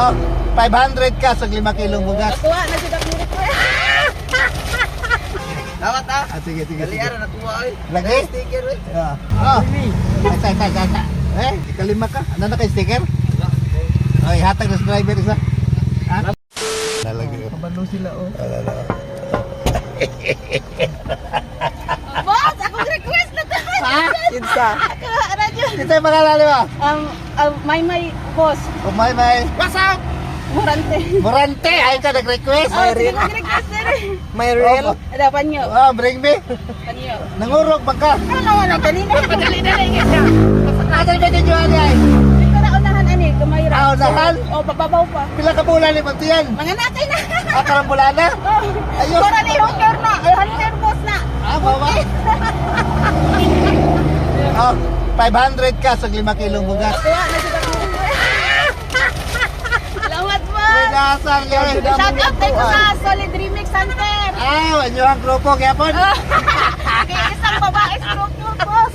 Oh, 500 ka sa 5 kilong bugas. Nakuha na siya dapit ko. Dapat ah. Sige. Kaliara nakuha oy. Lagi? Sticker oy. Oh. Ay. Ikalima ka. Ano na kay sticker? Ay, hatag na sa driver isa. Ha? Nalagay. Kabalo sila oh. Boss, akong request na to. Ha? Kinsa? Radyo. Ito yung pangalan mo. May boss. May. What's up? Morante. Morante, ay ka nag-request. Oh, sige mag-request na rin. May real? Ada panyo. Bring me. Panyo. Nangurog bangka. Ano na kanina? Padali-dali kasi. Nasaan ba ito yung ay? Dito na unahan ani, gamayra. Unahan? Oh, bababaw pa. Pila ka bulan ni Pantiyan? Mga natay na. Karambulan na? Oh. Ayun. Para ni Hunter na. Hunter boss na. Baba. 500 ka sa 5 kilong bugas. Nakuha na siya dapit ko. Salamat po. Dasal ka. Shout out tayo sa Solid Remix Hunter. Anyo ang grupo gyapon. Okay, isang babae structure boss.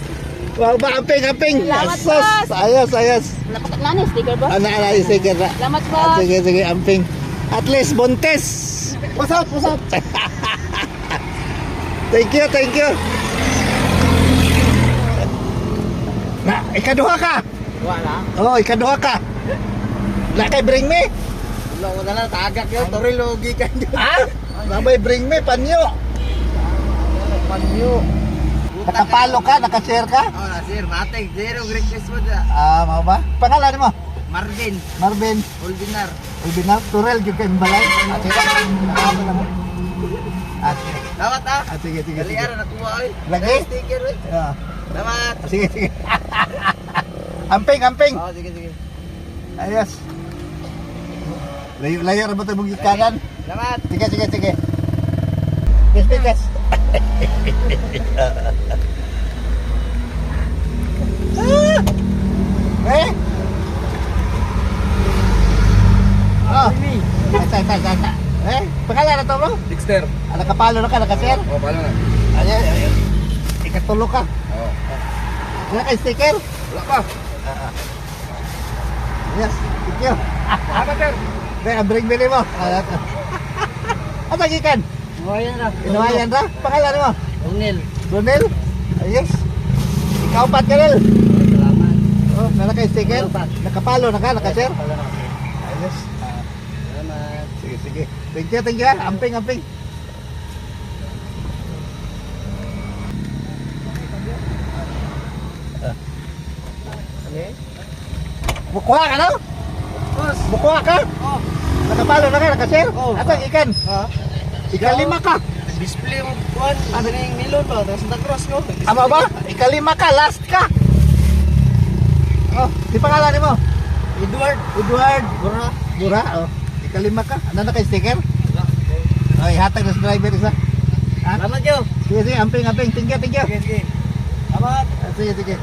Wow ba amping. Salamat, Asas. boss. Ayos. Lani sticker boss. Ana sige na. Salamat boss. Sige amping. At least buntes. What's up? Thank you. Na, ikaduha ka. Wala. Oh, ikaduha ka. Na kay bring me. Wala na tagak yun. Toril logi ka dyan. Ha? Babay bring me panyo. Panyo. Nakapalo ka, nakashare ka? Oh, sir, mating. Zero request mo dyan. Mau ba? Pangalan mo? Marvin. Marvin Ulbinar. Ulbinar Turel juga yung balay. Sige. Dapat ah. Sige. Kaliara nakuha oy. Lagi? Sticker oy. Dapat. Sige. Amping. Oh, sige. Ayos. Layo ra ba ito mong kanan? Dapat. Sige. Gas. Pangalan na to bro? Dexter. Nakapalo na ka, nakashare? Oh, paano na? Ayan. Ikatulo ka. Oh. Wala ka sticker? Wala pa. Yes, thank you. Apa, sir? Bring bili mo. Ang tagikan? Buhayan na. Inuwayan ra? Pangalan mo? Ungil. Brunel? Ayos. Ikaw pat ka rin. Salamat. Oh, nalakay sticker? Nakapalo na ka, nakashare? Salamat. Ayos. Salamat. Sige. Thank you. Amping. Okay. Bukuha ka no? Boss. Bukuha ka? Oh. Nakapalo na ka, nakashare? Oh. Atang ikan? Ha? Ikalima ka. Display mo kuan. Ano na yung nilon ba? Santa Cruz ko. Ama ba? Ikalima ka, last ka. Oh, di pangalan mo? Edward. Bura. Bura, oh. Ikalima ka. Ano na kay sticker? Ay, hatag na sa driver isa. Ha? Salamat yo. Sige, amping. Thank you. Sige. Salamat. Sige.